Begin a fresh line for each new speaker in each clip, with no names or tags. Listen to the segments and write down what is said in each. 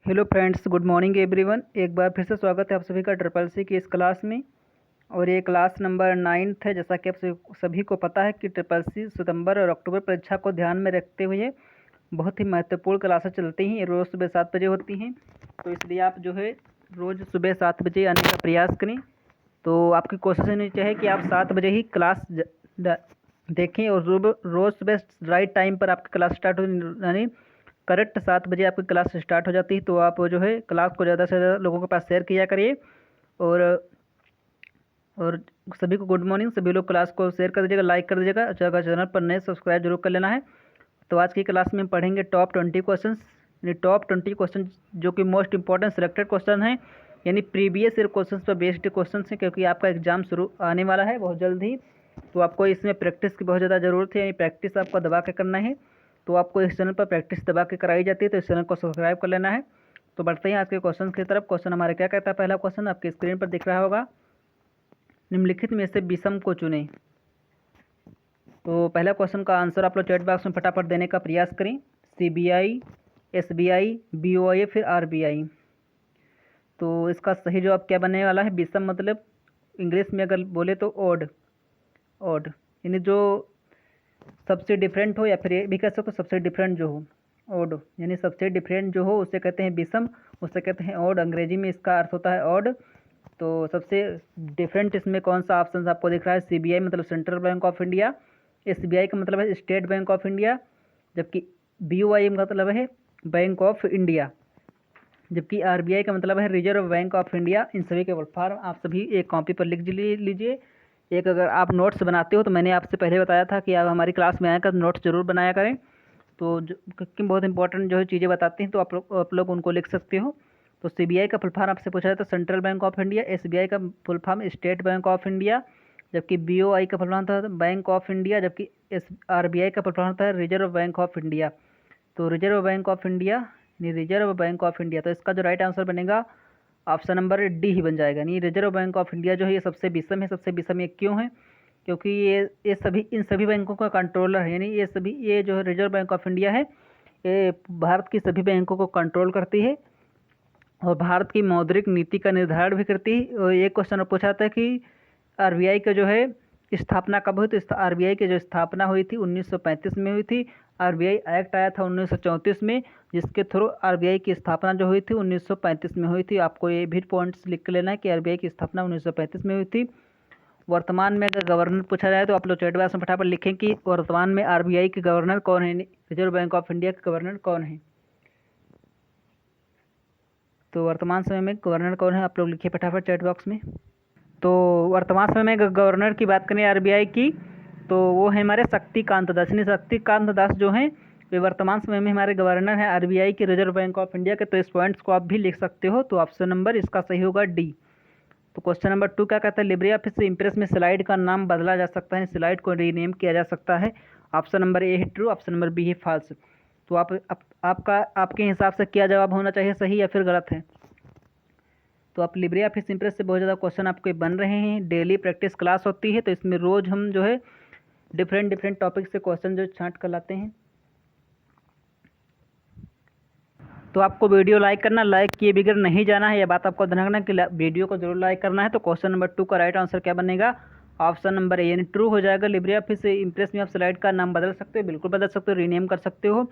Hello friends, good morning everyone. एक बार फिर से स्वागत है आप सभी का ट्रिपल सी की इस क्लास में। और ये क्लास नंबर 9th है। जैसा कि आप सभी को पता है कि ट्रिपल सी सितंबर और अक्टूबर परीक्षा को ध्यान में रखते हुए बहुत ही महत्वपूर्ण क्लासें चलती हैं। रोज़ सुबह 7 बजे होती हैं, तो इसलिए आप जो है रोज़ सुबह 7 बजे आने का प्रयास करें। तो आपकी कोशिश होनी चाहिए कि आप 7 बजे ही क्लास देखें और रोज़ सुबह राइट टाइम पर आपकी क्लास स्टार्ट हो, यानी करेक्ट 7 बजे आपकी क्लास स्टार्ट हो जाती है। तो आप जो है क्लास को ज़्यादा से ज़्यादा लोगों के पास शेयर किया करिए। और सभी को गुड मॉर्निंग। सभी लोग क्लास को शेयर कर दीजिएगा, लाइक कर दीजिएगा। अगर चैनल पर नए सब्सक्राइब जरूर कर लेना है। तो आज की क्लास में पढ़ेंगे टॉप 20 क्वेश्चन, यानी टॉप 20 क्वेश्चन जो कि मोस्ट इंपॉर्टेंट सिलेक्टेड क्वेश्चन हैं, यानी प्रीवियस ईयर क्वेश्चन पर बेस्ड क्वेश्चन हैं, क्योंकि आपका एग्जाम शुरू आने वाला है बहुत जल्द ही। तो आपको इसमें प्रैक्टिस की बहुत ज़्यादा ज़रूरत है, यानी प्रैक्टिस आपको दबा के करना है। तो आपको इस चैनल पर प्रैक्टिस दबा के कराई जाती है, तो इस चैनल को सब्सक्राइब कर लेना है। तो बढ़ते हैं आज के क्वेश्चन की तरफ। क्वेश्चन हमारे क्या कहता है, पहला क्वेश्चन आपकी स्क्रीन पर दिख रहा होगा, निम्नलिखित में से विषम को चुनें। तो पहला क्वेश्चन का आंसर आप लोग चैट बॉक्स में फटाफट देने का प्रयास करें। CBI, SBI, BOI फिर RBI। तो इसका सही जवाब क्या बनने वाला है? विषम मतलब इंग्लिश में अगर बोले तो ओड, ओड यानी जो सबसे डिफरेंट हो, या फिर ये भी कह सकते हो सबसे डिफरेंट जो हो, ओड यानी सबसे डिफरेंट जो हो उसे कहते हैं विषम, उसे कहते हैं ओड। अंग्रेजी में इसका अर्थ होता है ओड। तो सबसे डिफरेंट इसमें कौन सा ऑप्शन आपको दिख रहा है? CBI मतलब central bank of India, SBI का मतलब है स्टेट बैंक ऑफ इंडिया, जबकि BOI मतलब है बैंक ऑफ इंडिया, जबकि RBI का मतलब है रिजर्व बैंक ऑफ इंडिया। इन सभी के फॉर्म आप सभी एक कॉपी पर लिख लीजिए। एक अगर आप नोट्स बनाते हो तो मैंने आपसे पहले बताया था कि आप हमारी क्लास में आकर नोट्स जरूर बनाया करें। तो जो बहुत इंपॉर्टेंट जो है चीज़ें बताते हैं, तो आप लोग उनको लिख सकते हो। तो CBI का फुल फॉर्म आपसे पूछा जाता है central bank of India, SBI का full form state bank of India, जबकि BOI का फुल फॉर्म था बैंक ऑफ इंडिया, जबकि RBI का फुल फॉर्म था रिजर्व बैंक ऑफ इंडिया। तो रिजर्व बैंक ऑफ इंडिया यानी रिजर्व बैंक ऑफ इंडिया, तो इसका जो राइट आंसर बनेगा ऑप्शन नंबर D ही बन जाएगा। नहीं, रिजर्व बैंक ऑफ इंडिया जो है ये सबसे विषम है। सबसे विषम ये क्यों है? क्योंकि ये सभी इन सभी बैंकों का कंट्रोलर है, यानी ये जो है रिजर्व बैंक ऑफ इंडिया है, ये भारत की सभी बैंकों को कंट्रोल करती है और भारत की मौद्रिक नीति का निर्धारण भी करती है। और एक क्वेश्चन पूछा था कि RBI का जो है स्थापना कब हुई? तो RBI की जो स्थापना हुई थी 1935 में हुई थी। RBI एक्ट आया था 1934 में, जिसके थ्रू RBI की स्थापना जो हुई थी 1935 में हुई थी। आपको ये भी पॉइंट्स लिख लेना है कि RBI की स्थापना 1935 में हुई थी। वर्तमान में अगर गवर्नर पूछा जाए तो आप लोग चैट बॉक्स में फटाफट लिखें कि वर्तमान में RBI के गवर्नर कौन है, रिजर्व बैंक ऑफ इंडिया के गवर्नर कौन है। तो वर्तमान समय में गवर्नर कौन है, आप लोग लिखिए फटाफट चैट बॉक्स में। तो वर्तमान समय में गवर्नर की बात करें RBI की, तो वो है हमारे शक्तिकांत दास। यानी शक्तिकांत दास जो हैं वे वर्तमान समय में हमारे गवर्नर हैं RBI के, रिजर्व बैंक ऑफ इंडिया के। तो इस पॉइंट्स को आप भी लिख सकते हो। तो ऑप्शन नंबर इसका सही होगा D। तो क्वेश्चन नंबर 2 क्या कहता है? लिब्रे ऑफिस से इम्प्रेस में स्लाइड का नाम बदला जा सकता है, स्लाइड को रीनेम किया जा सकता है। ऑप्शन नंबर A है ट्रू, ऑप्शन नंबर B है फॉल्स। तो आपके हिसाब से क्या जवाब होना चाहिए, सही या फिर गलत है? तो आप लिब्रे ऑफिस इम्प्रेस से बहुत ज़्यादा क्वेश्चन आपके बन रहे हैं। डेली प्रैक्टिस क्लास होती है, तो इसमें रोज़ हम जो है डिफरेंट टॉपिक से क्वेश्चन जो छांट कर लाते हैं। तो आपको वीडियो लाइक करना, लाइक किए बगैर नहीं जाना है, यह बात आपको ध्यान रखना कि वीडियो को जरूर लाइक करना है। तो क्वेश्चन नंबर 2 का राइट आंसर क्या बनेगा? ऑप्शन नंबर A यानी ट्रू हो जाएगा। लिब्रे ऑफिस इम्प्रेस में आप स्लाइड का नाम बदल सकते हो, बिल्कुल बदल सकते हो, रीनेम कर सकते हो।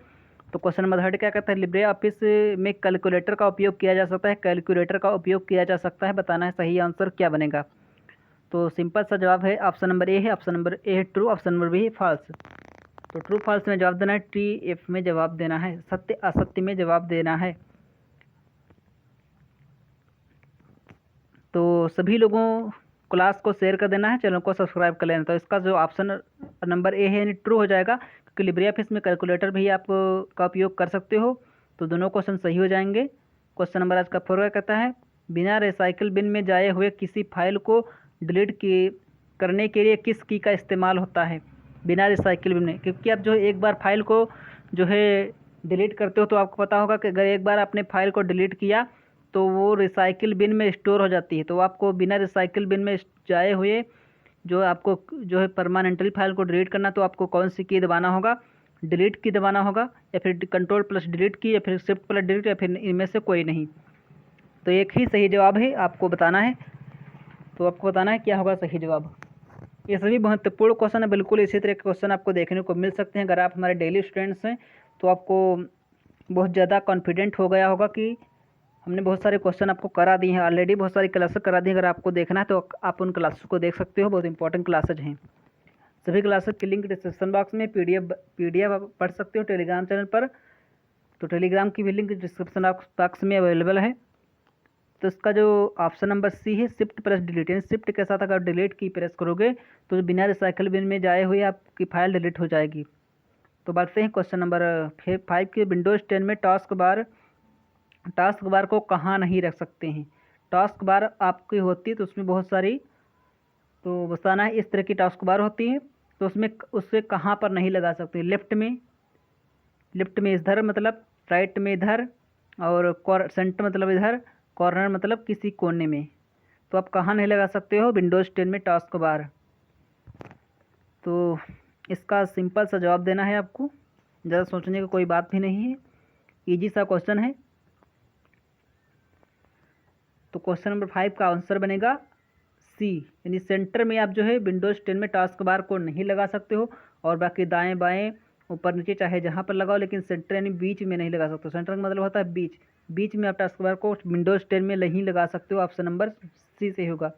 तो क्वेश्चन नंबर 3 क्या कहता है? लिब्रे ऑफिस में कैलकुलेटर का उपयोग किया जा सकता है, कैलकुलेटर का उपयोग किया जा सकता है, बताना है सही आंसर क्या बनेगा। तो सिंपल सा जवाब है ऑप्शन नंबर A है। ऑप्शन नंबर A है ट्रू, ऑप्शन नंबर B है फॉल्स। तो ट्रू फॉल्स में जवाब देना है, TF में जवाब देना है, सत्य असत्य में जवाब देना है। तो सभी लोगों क्लास को शेयर कर देना है, चैनल को सब्सक्राइब कर लेना। तो इसका जो ऑप्शन नंबर A है यानी ट्रू हो जाएगा, क्योंकि लिब्रे ऑफिस में कैलकुलेटर भी आप का उपयोग कर सकते हो। तो दोनों क्वेश्चन सही हो जाएंगे। क्वेश्चन नंबर आज का 4 कहता है, बिना रिसाइकिल बिन में जाए हुए किसी फाइल को डिलीट करने के लिए किस की का इस्तेमाल होता है? बिना रिसाइकिल बिन में, क्योंकि आप जो है एक बार फाइल को जो है डिलीट करते हो, तो आपको पता होगा कि अगर एक बार आपने फाइल को डिलीट किया तो वो रिसाइकिल बिन में स्टोर हो जाती है। तो आपको बिना रिसाइकिल बिन में जाए हुए जो आपको जो है परमानेंटली फाइल को डिलीट करना, तो आपको कौन सी की दबाना होगा? डिलीट की दबाना होगा, या फिर कंट्रोल प्लस डिलीट की, या फिर शिफ्ट प्लस डिलीट, या फिर इनमें से कोई नहीं। तो एक ही सही जवाब है, आपको बताना है। तो आपको बताना है क्या होगा सही जवाब। ये सभी महत्वपूर्ण क्वेश्चन है, बिल्कुल इसी तरह के क्वेश्चन आपको देखने को मिल सकते हैं। अगर आप हमारे डेली स्टूडेंट्स हैं तो आपको बहुत ज़्यादा कॉन्फिडेंट हो गया होगा कि हमने बहुत सारे क्वेश्चन आपको करा दिए हैं ऑलरेडी, बहुत सारी क्लासेस करा दी हैं। अगर आपको देखना है तो आप उन क्लासेस को देख सकते हो, बहुत इंपॉर्टेंट क्लासेज हैं। सभी क्लासेस की लिंक डिस्क्रिप्शन बॉक्स में, पीडीएफ आप पढ़ सकते हो टेलीग्राम चैनल पर। तो टेलीग्राम की भी लिंक डिस्क्रिप्शन बॉक्स में अवेलेबल है। तो इसका जो ऑप्शन नंबर सी है, शिफ्ट प्लस डिलीट, यानी शिफ्ट के साथ अगर डिलीट की प्रेस करोगे तो बिना रिसाइकल बिन में जाए हुए आपकी फाइल डिलीट हो जाएगी। तो बढ़ते हैं क्वेश्चन नंबर 5 के। विंडोज़ 10 में टास्क बार को कहाँ नहीं रख सकते हैं। टास्क बार आपकी होती है तो उसमें बहुत सारी, तो बताना है इस तरह की टास्क बार होती है, तो उससे कहाँ पर नहीं लगा सकते। लेफ्ट में इधर मतलब, राइट में इधर, और सेंटर मतलब इधर, कॉर्नर मतलब किसी कोने में। तो आप कहाँ नहीं लगा सकते हो विंडोज़ 10 में टास्क बार। तो इसका सिंपल सा जवाब देना है आपको, ज़्यादा सोचने की कोई बात भी नहीं है, इजी सा क्वेश्चन है। तो क्वेश्चन नंबर 5 का आंसर बनेगा सी, यानी सेंटर में आप जो है विंडोज़ 10 में टास्क बार को नहीं लगा सकते हो, और बाकी दाएं बाएं ऊपर नीचे चाहे जहाँ पर लगाओ, लेकिन सेंटर यानी बीच में नहीं लगा सकते हो। सेंटर का मतलब होता है बीच में आप टास्क बार को विंडोज़ 10 में नहीं लगा सकते हो। ऑप्शन नंबर सी से होगा।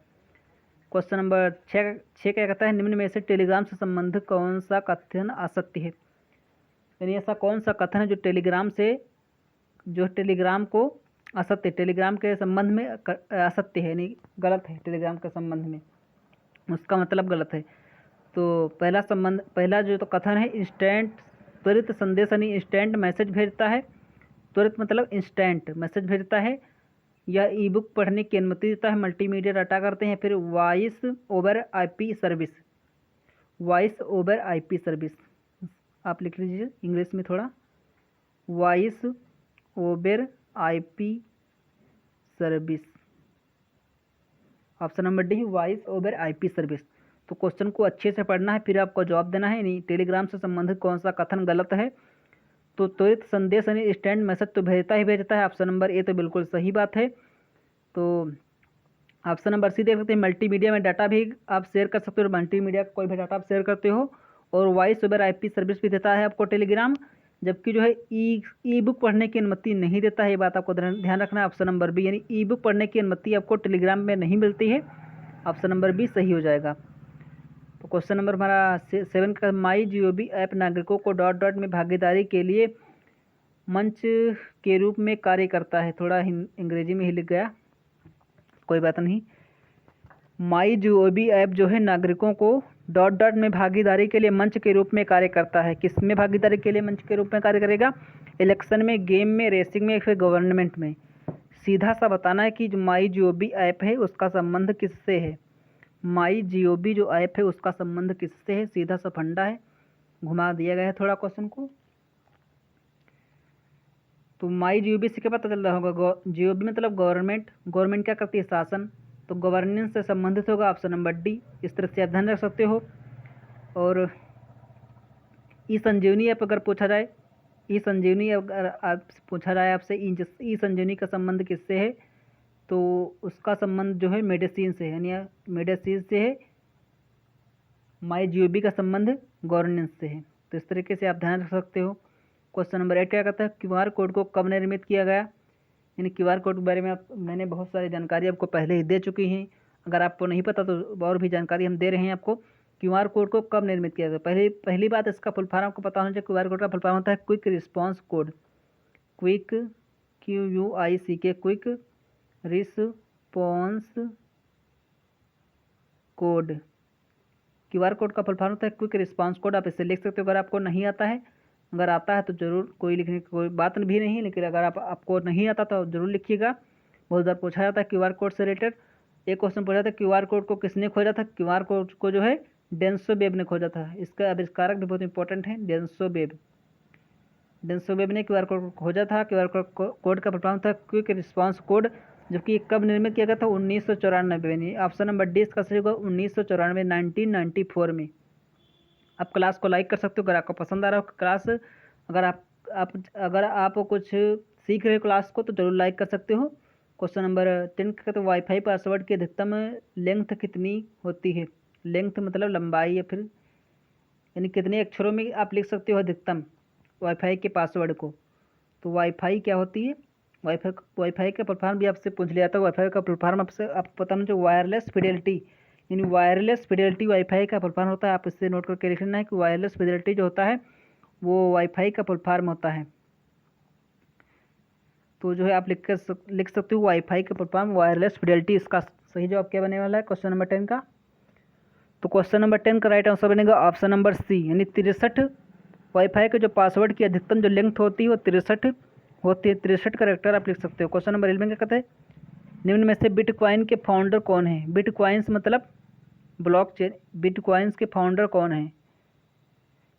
क्वेश्चन नंबर 6 क्या कहता है, निम्न में से टेलीग्राम से संबंधित कौन सा कथन असत्य है। यानी ऐसा कौन सा कथन है जो टेलीग्राम को असत्य, टेलीग्राम के संबंध में असत्य है, यानी गलत है, टेलीग्राम के संबंध में उसका मतलब गलत है। तो पहला जो तो कथन है, इंस्टेंट त्वरित संदेश, यानी इंस्टेंट मैसेज भेजता है। त्वरित मतलब इंस्टेंट मैसेज भेजता है, या ई बुक पढ़ने की अनुमति देता है, मल्टीमीडिया डाटा करते हैं। फिर वॉइस ओवर आईपी सर्विस आप लिख लीजिए इंग्लिश में थोड़ा, voice over IP service. Option number D, voice over IP service. तो क्वेश्चन को अच्छे से पढ़ना है, फिर आपको जवाब देना है। नहीं, टेलीग्राम से संबंधित कौन सा कथन गलत है। तो त्वरित संदेश यानी इंस्टेंट मैसेज तो भेजता है। ऑप्शन नंबर ए तो बिल्कुल सही बात है। तो ऑप्शन नंबर सी देख सकते हैं, मल्टीमीडिया में डाटा भी आप शेयर कर सकते हो, मल्टीमीडिया कोई भी डाटा आप शेयर करते हो। और वॉइस ओवर आईपी सर्विस भी देता है आपको टेलीग्राम, जबकि जो है ई बुक पढ़ने की अनुमति नहीं देता है। ये बात आपको ध्यान रखना है। ऑप्शन नंबर बी, यानी ई बुक पढ़ने की अनुमति आपको टेलीग्राम में नहीं मिलती है। ऑप्शन नंबर बी सही हो जाएगा। तो क्वेश्चन नंबर हमारा 7 का, माई जीओवी ऐप नागरिकों को डॉट में भागीदारी के लिए मंच के रूप में कार्य करता है। थोड़ा अंग्रेजी में ही लिख गया, कोई बात नहीं। माई जीओवी ऐप जो है नागरिकों को डॉट में भागीदारी के लिए मंच के रूप में कार्य करता है। किस में भागीदारी के लिए मंच के रूप में कार्य करेगा? इलेक्शन में, गेम में, रेसिंग में, फिर गवर्नमेंट में। सीधा सा बताना है कि जो माई जीओवी ऐप है उसका संबंध किससे है। माई जीओवी जो ऐप है उसका संबंध किससे है, सीधा सा फंडा है, घुमा दिया गया है थोड़ा क्वेश्चन को। तो माई जीओवी से क्या पता चल रहा होगा, जीओवी मतलब गवर्नमेंट क्या करती है, शासन, तो गवर्नेंस से संबंधित होगा। ऑप्शन नंबर डी, इस तरह से आप ध्यान रख सकते हो। और ई संजीवनी ऐप अगर पूछा जाए, ई संजीवनी अगर आप पूछा जाए आपसे, ई संजीवनी का संबंध किससे है, तो उसका संबंध जो है मेडिसिन से है, यानी मेडिसिन से है। माई जीओवी का संबंध गवर्नेंस से है। तो इस तरीके से आप ध्यान रख सकते हो। क्वेश्चन नंबर 8 क्या कहता है, क्यूआर कोड को कब निर्मित किया गया। यानी क्यूआर कोड के बारे में मैंने बहुत सारी जानकारी आपको पहले ही दे चुकी हैं, अगर आपको नहीं पता तो और भी जानकारी हम दे रहे हैं आपको। क्यूआर कोड को कब निर्मित किया गया, पहली बात इसका फुल फॉर्म आपको पता होना चाहिए। क्यूआर कोड का फुल फॉर्म होता है quick response code, quick QUIC, quick response code. QR code का फुल फॉर्म होता है क्विक रिस्पॉन्स कोड। आप इसे लिख सकते हो अगर आपको नहीं आता है। अगर आता है तो ज़रूर, कोई लिखने की कोई बात भी नहीं है, लेकिन अगर आपको नहीं आता तो ज़रूर लिखिएगा। बहुत ज़्यादा पूछा जाता है क्यूआर कोड से रिलेटेड। एक क्वेश्चन पूछा था, क्यूआर कोड को किसने खोजा था। क्यूआर कोड को जो है डेंसो वेब ने खोजा था। इसका आविष्कारक भी बहुत इंपॉर्टेंट है, डेंसो वेब ने क्यूआर कोड को खोजा था। क्यूआर कोड का फुल फॉर्म था क्विक रिस्पॉन्स कोड, जबकि कब निर्मित किया गया था, 1994 में। ऑप्शन नंबर डी इसका सही होगा, 1994, 1994 में। आप क्लास को लाइक कर सकते हो अगर आपको पसंद आ रहा हो क्लास। अगर आप कुछ सीख रहे हो क्लास को तो जरूर लाइक कर सकते हो। क्वेश्चन नंबर 10 का तो वाईफाई पासवर्ड की अधिकतम लेंथ कितनी होती है। लेंथ मतलब लंबाई या फिर यानी कितने अक्षरों में आप लिख सकते हो अधिकतम वाईफाई के पासवर्ड को। तो वाईफाई क्या होती है, वाईफाई का फुल फॉर्म भी आपसे पूछ लिया था। वाईफाई का फुल फॉर्म आपसे आपको पता नहीं जो वायरलेस फिडेलिटी, यानी वायरलेस फिडेलिटी वाईफाई का फुल फॉर्म होता है। आप इससे नोट करके लिख लेना है कि वायरलेस फिडेलिटी जो होता है वो वाईफाई का फुल फॉर्म होता है। तो जो है आप लिख सकते हो वाईफाई का फुल फॉर्म वायरलेस फिडेलिटी। इसका सही जवाब क्या बने वाला है क्वेश्चन नंबर 10 का। तो क्वेश्चन नंबर 10 का राइट आंसर बनेगा ऑप्शन नंबर सी, यानी 63। वाईफाई के जो पासवर्ड की अधिकतम जो लेंथ होती है वो 63 होती है। 63 करेक्टर आप लिख सकते हो। क्वेश्चन नंबर 11 क्या कहते हैं, निम्न में से बिटकॉइन के फाउंडर कौन है। बिटकॉइंस मतलब ब्लॉकचेन, बिटकॉइंस के फाउंडर कौन है।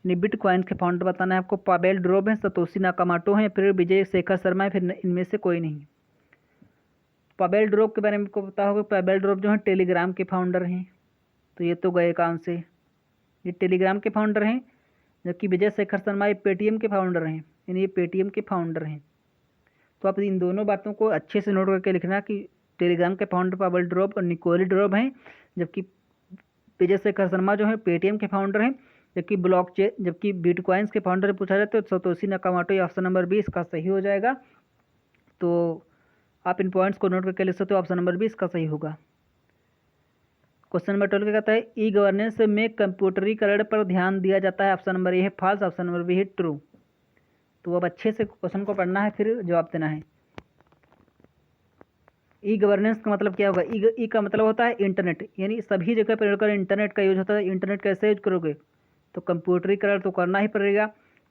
यानी बिटकॉइंस के फाउंडर बताना है आपको। पावेल ड्रोब है, सतोशी नाकामोटो है, फिर विजय शेखर शर्मा है, फिर इनमें से कोई नहीं। पावेल ड्रोब के बारे में आपको पता होगा। पावेल ड्रोब जो है टेलीग्राम के फाउंडर हैं, तो ये तो गए काम से, ये टेलीग्राम के फाउंडर हैं। जबकि विजय शेखर शर्मा ये पेटीएम के फाउंडर हैं, यानी ये पेटीएम के फाउंडर हैं। तो आप इन दोनों बातों को अच्छे से नोट करके लिखना कि टेलीग्राम के फाउंडर पावेल ड्रोब और निकोली ड्रोब हैं, जबकि विजय शेखर शर्मा जो है पेटीएम के फाउंडर हैं। जबकि बिटकॉइंस के फाउंडर पूछा जाए तो सतोशी नाकामोटो, ऑप्शन नंबर 20 का सही हो जाएगा। तो आप इन पॉइंट्स को नोट करके लिख सकते हो, ऑप्शन नंबर 20 का सही होगा। क्वेश्चन नंबर 12 क्या कहता है, ई गवर्नेंस में कंप्यूटरीकरण पर ध्यान दिया जाता है। ऑप्शन नंबर ए है फॉल्स, ऑप्शन नंबर बी है ट्रू। तो अब अच्छे से क्वेश्चन को पढ़ना है फिर जवाब देना है। ई गवर्नेंस का मतलब क्या होगा। ई का मतलब होता है इंटरनेट, यानी सभी जगह पर इंटरनेट का यूज होता है। इंटरनेट कैसे यूज करोगे, तो कंप्यूटरीकरण तो करना ही पड़ेगा।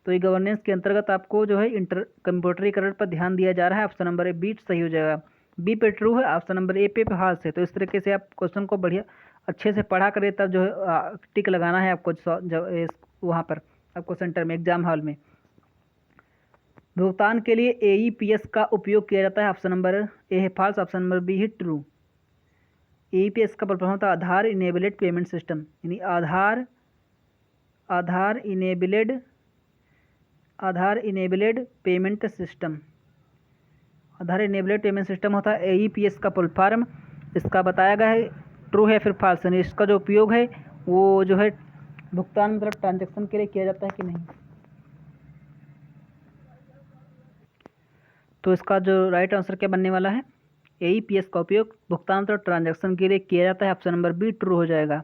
तो ई गवर्नेंस के अंतर्गत आपको जो है कंप्यूटरीकरण पर ध्यान दिया जा रहा है। ऑप्शन नंबर ए बी सही हो जाएगा। बी पे ट्रू है, ऑप्शन नंबर ए पे फॉल्स है। तो इस तरीके से आप क्वेश्चन को बढ़िया अच्छे से पढ़ा करें, तब जो है टिक लगाना है आपको वहाँ पर आपको सेंटर में एग्जाम हॉल में। भुगतान के लिए एईपीएस का उपयोग किया जाता है। ऑप्शन नंबर ए है फॉल्स, ऑप्शन नंबर बी है ट्रू। एईपीएस का फुल होता है आधार इनेबल्ड पेमेंट सिस्टम, यानी आधार इनेबल्ड पेमेंट सिस्टम। आधार इनेबल्ड पेमेंट सिस्टम होता है एईपीएस का फुल फॉर्म। इसका बताया गया है ट्रू है फिर फॉल्स, यानी इसका जो उपयोग है वो जो है भुगतान मतलब ट्रांजैक्शन के लिए किया जाता है कि नहीं। तो इसका जो राइट आंसर क्या बनने वाला है, एईपीएस का उपयोग भुगतान मतलब ट्रांजैक्शन के लिए किया जाता है। ऑप्शन नंबर बी ट्रू हो जाएगा।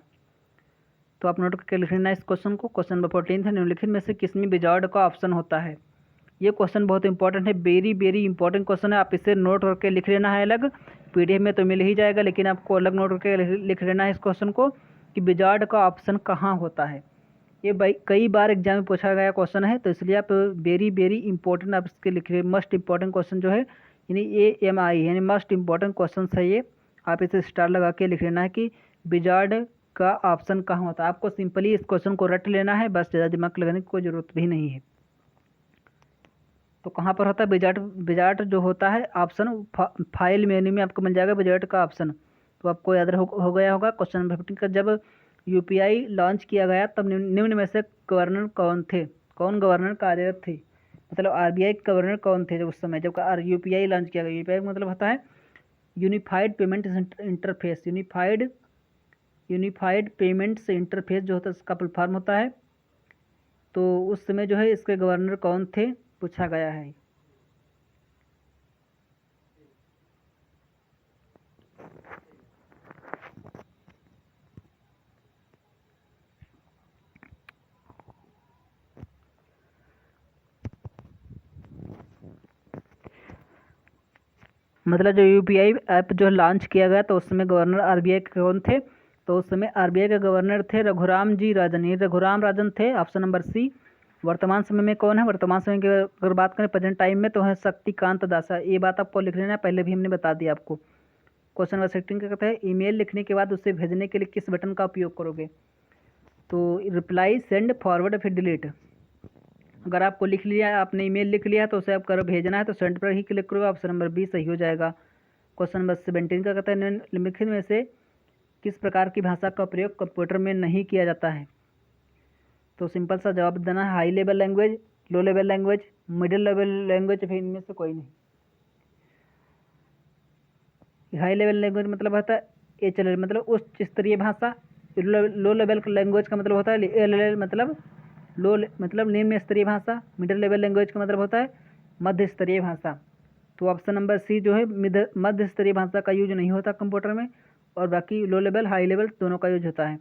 तो आप नोट करके लिख लेना इस क्वेश्चन को। क्वेश्चन नंबर 14 है, निम्नलिखित में से किसमें विजार्ड का ऑप्शन होता है। ये क्वेश्चन बहुत इंपॉर्टेंट है, वेरी वेरी इंपॉर्टेंट क्वेश्चन है। आप इसे नोट करके लिख लेना है अलग, पीडीएफ में तो मिल ही जाएगा, लेकिन आपको अलग नोट करके लिख लेना है इस क्वेश्चन को कि विजार्ड का ऑप्शन कहाँ होता है। ये कई बार एग्जाम में पूछा गया क्वेश्चन है, तो इसलिए आप वेरी वेरी इंपॉर्टेंट आप इसके लिख रहे मस्ट इंपॉर्टेंट क्वेश्चन जो है, यानी AMI यानी मस्ट इंपॉर्टेंट क्वेश्चन है ये। आप इसे स्टार लगा के लिख लेना है कि विजार्ड का ऑप्शन कहाँ होता है। आपको सिंपली इस क्वेश्चन को रट लेना है, बस ज़्यादा दिमाग लगाने की कोई ज़रूरत भी नहीं है। तो कहाँ पर होता है विजार्ड जो होता है ऑप्शन फाइल मेन्यू में आपको मिल जाएगा विजार्ड का ऑप्शन। तो आपको याद हो गया होगा। क्वेश्चन नंबर 15 का, जब यूपीआई लॉन्च किया गया तब निम्न में से गवर्नर कौन थे। कौन गवर्नर कार्यरत थे, मतलब आरबीआई के गवर्नर कौन थे जब उस समय जब यूपीआई लॉन्च किया गया। यूपीआई मतलब होता है unified payment interface. Unified payments interface जो होता है इसका फुल फॉर्म होता है। तो उस समय जो है इसके गवर्नर कौन थे पूछा गया है। मतलब जो यूपीआई ऐप जो लॉन्च किया गया तो उस समय गवर्नर आरबीआई के कौन थे, तो उस समय आरबीआई के गवर्नर थे रघुराम जी राजन। ये रघुराम राजन थे, ऑप्शन नंबर सी। वर्तमान समय में कौन है, वर्तमान समय की अगर बात करें प्रेजेंट टाइम में तो है शक्तिकांत दास। ये बात आपको लिख लेना है, पहले भी हमने बता दिया आपको। क्वेश्चन नंबर 16 क्या कहता है, ईमेल लिखने के बाद उसे भेजने के लिए किस बटन का उपयोग करोगे। तो रिप्लाई, सेंड, फॉरवर्ड, फिर डिलीट। अगर आपको लिख लिया, आपने ईमेल लिख लिया तो उसे आप करो भेजना है तो सेंड पर ही क्लिक करोगे, ऑप्शन नंबर बी सही हो जाएगा। क्वेश्चन नंबर 17 का कहता है, निम्नलिखित में से किस प्रकार की भाषा का प्रयोग कंप्यूटर में नहीं किया जाता है। तो सिंपल सा जवाब देना है high level language, low level language, middle level language, फिर इनमें से कोई नहीं। हाई लेवल लैंग्वेज मतलब होता है एच एल मतलब उच्च स्तरीय भाषा। लो लेवल लैंग्वेज का मतलब होता है एल एल मतलब लो मतलब निम्न स्तरीय भाषा। मिडिल लेवल लैंग्वेज का मतलब होता है मध्य स्तरीय भाषा। तो ऑप्शन नंबर सी जो है मध्य स्तरीय भाषा का यूज नहीं होता कंप्यूटर में, और बाकी लो लेवल हाई लेवल दोनों का यूज होता है।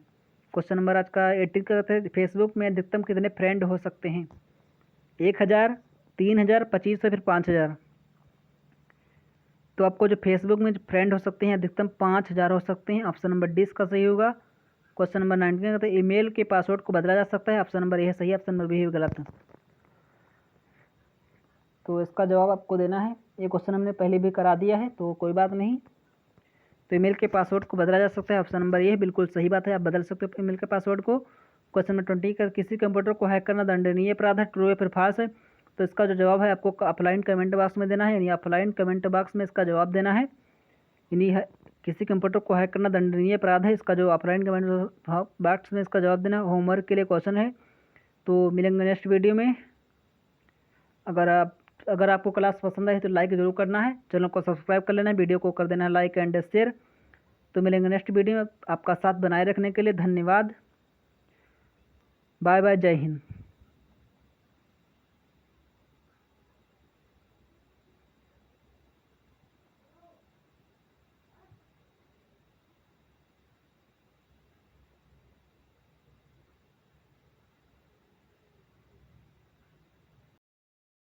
क्वेश्चन नंबर आज का 18 का है फेसबुक में अधिकतम कितने फ्रेंड हो सकते हैं? 1000, 3000, 25 या फिर 5000। तो आपको जो फेसबुक में जो फ्रेंड हो सकते हैं अधिकतम 5000 हो सकते हैं। ऑप्शन नंबर डी इसका सही होगा। क्वेश्चन नंबर 19 का तो ईमेल के पासवर्ड को बदला जा सकता है। ऑप्शन नंबर ए सही है, ऑप्शन नंबर बी गलत है। तो इसका जवाब आपको देना है। ये क्वेश्चन हमने पहले भी करा दिया है तो कोई बात नहीं। तो ईमेल के पासवर्ड को बदला जा सकता है, ऑप्शन नंबर ये बिल्कुल सही बात है, आप बदल सकते हो ईमेल के पासवर्ड को। क्वेश्चन नंबर 20 का किसी कंप्यूटर को हैक करना दंडनीय अपराध है, ट्रू या फिर फॉल्स है? तो इसका जो जवाब है आपको ऑफलाइन कमेंट बॉक्स में देना है, यानी ऑफलाइन कमेंट बॉक्स में इसका जवाब देना है। यानी किसी कंप्यूटर को हैक करना दंडनीय अपराध है, इसका जो ऑफलाइन कमेंट बॉक्स में इसका जवाब देना। होमवर्क के लिए क्वेश्चन है। तो मिलेंगे नेक्स्ट वीडियो में। अगर आपको क्लास पसंद आई तो लाइक जरूर करना है, चैनल को सब्सक्राइब कर लेना है, वीडियो को कर देना है लाइक एंड शेयर। तो मिलेंगे नेक्स्ट वीडियो में। आपका साथ बनाए रखने के लिए धन्यवाद। बाय बाय, जय हिंद।